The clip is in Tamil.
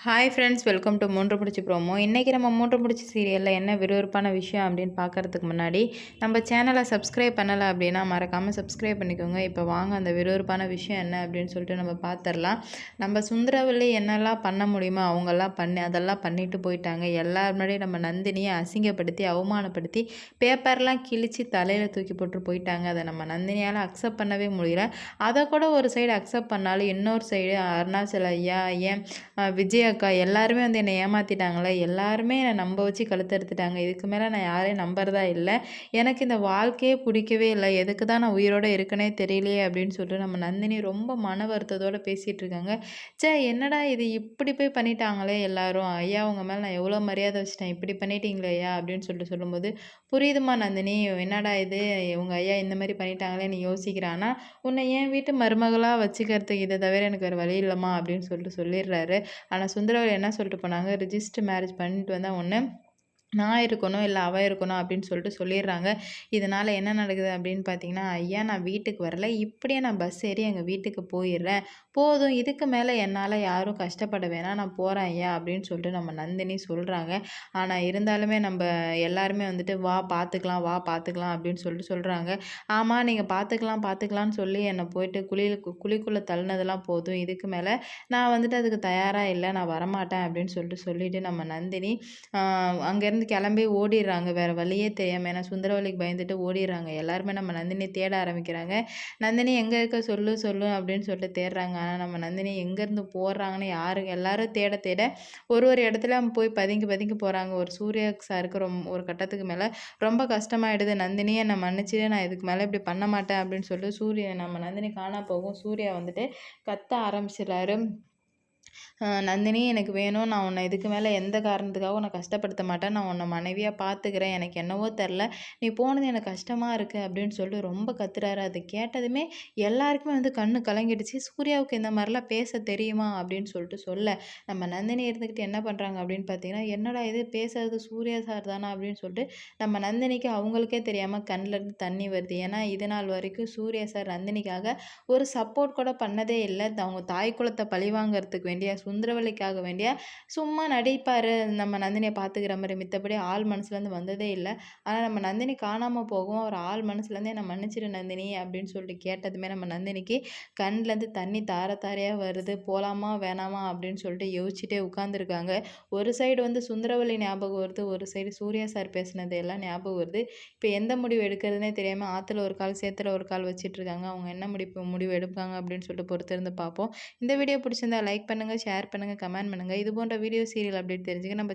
ஹாய் ஃப்ரெண்ட்ஸ், வெல்கம் டு மூன்று முடிச்சு ப்ரோமோ. இன்றைக்கி நம்ம மூன்று முடிச்சு சீரியலில் என்ன விறுவிறுப்பான விஷயம் அப்படின்னு பார்க்குறதுக்கு முன்னாடி நம்ம சேனலை சப்ஸ்கிரைப் பண்ணலை அப்படின்னா மறக்காமல் சப்ஸ்கிரைப் பண்ணிக்கோங்க. இப்போ வாங்க அந்த விறுவிறுப்பான விஷயம் என்ன அப்படின்னு சொல்லிட்டு நம்ம பார்த்துடலாம். நம்ம சுந்தரவல்லி என்னெல்லாம் பண்ண முடியுமோ அவங்கெல்லாம் அதெல்லாம் பண்ணிட்டு போயிட்டாங்க. எல்லார் முன்னாடியும் நம்ம நந்தினியை அசிங்கப்படுத்தி அவமானப்படுத்தி பேப்பர்லாம் கிழித்து தலையில் தூக்கி போட்டு போயிட்டாங்க. அதை நம்ம நந்தினியால் அக்செப்ட் பண்ணவே முடியல. அதை கூட ஒரு சைடு அக்செப்ட் பண்ணாலும் இன்னொரு சைடு அருணாச்சல ஐயா, ஏன் விஜய் அக்கா எல்லாருமே வந்து என்னை ஏமாற்றிட்டாங்களே, எல்லாருமே என்னை நம்ப வச்சு கழுத்தறுத்துட்டாங்க. இதுக்கு மேலே நான் யாரையும் நம்புறதா இல்லை. எனக்கு இந்த வாழ்க்கையே பிடிக்கவே இல்லை. எதுக்கு தான் நான் உயிரோடு இருக்கனே தெரியலையே அப்படின்னு சொல்லிட்டு நம்ம நந்தினி ரொம்ப மன வருத்தத்தோடு பேசிகிட்டு இருக்காங்க. என்னடா இது இப்படி போய் பண்ணிட்டாங்களே எல்லாரும். ஐயா உங்கள் மேலே நான் எவ்வளோ மரியாதை வச்சுட்டேன், இப்படி பண்ணிட்டீங்களே ஐயா அப்படின்னு சொல்லிட்டு சொல்லும்போது, புரியுதுமா நந்தினி, என்னடா இது உங்கள் ஐயா இந்த மாதிரி பண்ணிட்டாங்களே நீ யோசிக்கிறான்னா, உன்னை என் வீட்டு மருமகளாக வச்சுக்கிறதுக்கு இதை தவிர எனக்கு வேறு வழி இல்லைம்மா அப்படின்னு சொல்லிட்டு சொல்லிடுறாரு. ஆனால் சுந்தரவல்லி என்ன சொல்லிட்டு போனாங்க, ரிஜிஸ்டர் மேரேஜ் பண்ணிட்டு வந்தால் ஒன்று நான் இருக்கணும், இல்லை அவள் இருக்கணும் அப்படின்னு சொல்லிட்டு சொல்லிடுறாங்க. இதனால் என்ன நடக்குது அப்படின்னு பார்த்தீங்கன்னா, ஐயா நான் வீட்டுக்கு வரல, இப்படியே நான் பஸ் ஏறி எங்கள் வீட்டுக்கு போயிடுறேன், போதும் இதுக்கு மேலே என்னால் யாரும் கஷ்டப்பட வேணாம், நான் போகிறேன் ஐயா அப்படின்னு சொல்லிட்டு நம்ம நந்தினி சொல்கிறாங்க. ஆனால் இருந்தாலுமே நம்ம எல்லாருமே வந்துட்டு வா பார்த்துக்கலாம், வா பார்த்துக்கலாம் அப்படின்னு சொல்லிட்டு சொல்கிறாங்க. ஆமாம் நீங்கள் பார்த்துக்கலான்னு சொல்லி என்னை போயிட்டு குழிக்குள்ளே தள்ளினதெல்லாம் போதும், இதுக்கு மேலே நான் வந்துட்டு அதுக்கு தயாராக இல்லை, நான் வரமாட்டேன் அப்படின்னு சொல்லிட்டு நம்ம நந்தினி அங்கேருந்து கிளம்பி ஓடிடுறாங்க. வேறு வழியே தெரியாமல். ஏன்னா சுந்தரவல்லிக்கு பயந்துட்டு ஓடிடுறாங்க. எல்லாருமே நம்ம நந்தினி தேட ஆரம்பிக்கிறாங்க. நந்தினி எங்கே இருக்க சொல்லு சொல்லு அப்படின்னு சொல்லிட்டு தேடுறாங்க. ஆனால் நம்ம நந்தினி எங்கேருந்து போடுறாங்கன்னு எல்லாரும் தேட தேட ஒரு ஒரு இடத்துல போய் பதுங்கி பதுங்கி போகிறாங்க. ஒரு சூர்யா சாருக்கு ஒரு கட்டத்துக்கு மேலே ரொம்ப கஷ்டமாயிடுது. நந்தினியை நான் மன்னிச்சிடு, நான் இதுக்கு மேலே இப்படி பண்ண மாட்டேன் அப்படின்னு சொல்லிட்டு நம்ம நந்தினி காணா போகும். சூர்யா வந்துட்டு கத்த ஆரம்பிச்சிடறாரு. நந்தினி எனக்கு வேணும், நான் உன்னை இதுக்கு மேலே எந்த காரணத்துக்காகவும் உன்னை கஷ்டப்படுத்த மாட்டேன், நான் உன்னை மனைவியாக பார்த்துக்கிறேன், எனக்கு என்னவோ தெரில, நீ போனது எனக்கு கஷ்டமாக இருக்குது அப்படின்னு சொல்லிட்டு ரொம்ப கத்துறாரு. அது கேட்டதுமே எல்லாருக்குமே வந்து கண்ணு கலங்கிடுச்சு. சூர்யாவுக்கு இந்த மாதிரிலாம் பேச தெரியுமா அப்படின்னு சொல்லிட்டு நம்ம நந்தினி இருந்துக்கிட்டு என்ன பண்ணுறாங்க அப்படின்னு பார்த்தீங்கன்னா, என்னடா இது பேசுறது சூர்யா சார் தானா அப்படின்னு சொல்லிட்டு நம்ம நந்தினிக்கு அவங்களுக்கே தெரியாமல் கண்ணிலேருந்து தண்ணி வருது. ஏன்னா இது நாள் வரைக்கும் சூர்யா சார் நந்தினிக்காக ஒரு சப்போர்ட் கூட பண்ணதே இல்லை. அவங்க தாய் குலத்தை பழிவாங்கிறதுக்கு வேண்டிய சுந்தரவல்லிக்காக வேண்டிய சும்மா நடிப்பார், நம்ம நந்தினியை பார்த்துக்கிற மாதிரி. மித்தபடி ஆள் மனசுலேருந்து வந்ததே இல்லை. ஆனால் நம்ம நந்தினி காணாமல் போகும், ஒரு ஆள் மனசுலேருந்தே நான் மன்னிச்சிடு நந்தினி அப்படின்னு சொல்லிட்டு கேட்டதுமே நம்ம நந்தினிக்கு கண்ணிலேருந்து தண்ணி தார தாரையாக வருது. போகலாமா வேணாமா அப்படின்னு சொல்லிட்டு யோசிச்சுட்டே உட்காந்துருக்காங்க. ஒரு சைடு வந்து சுந்தரவல்லி ஞாபகம் வருது, ஒரு சைடு சூர்யா சார் பேசினது எல்லாம் ஞாபகம் வருது. இப்போ எந்த முடிவு எடுக்கிறதுனே தெரியாமல் ஆற்றுல ஒரு கால் சேத்துல ஒரு கால் வச்சிட்ருக்காங்க. அவங்க என்ன முடிவு எடுப்பாங்க அப்படின்னு சொல்லிட்டு பொறுத்திருந்து பார்ப்போம். இந்த வீடியோ பிடிச்சிருந்தா லைக் பண்ணுங்கள், ஷேர் பண்ணுங்கள், கமெண்ட் பண்ணுங்கள். இது போன்ற வீடியோ சீரியல் அப்டேட் தெரிஞ்சுக்க நம்ம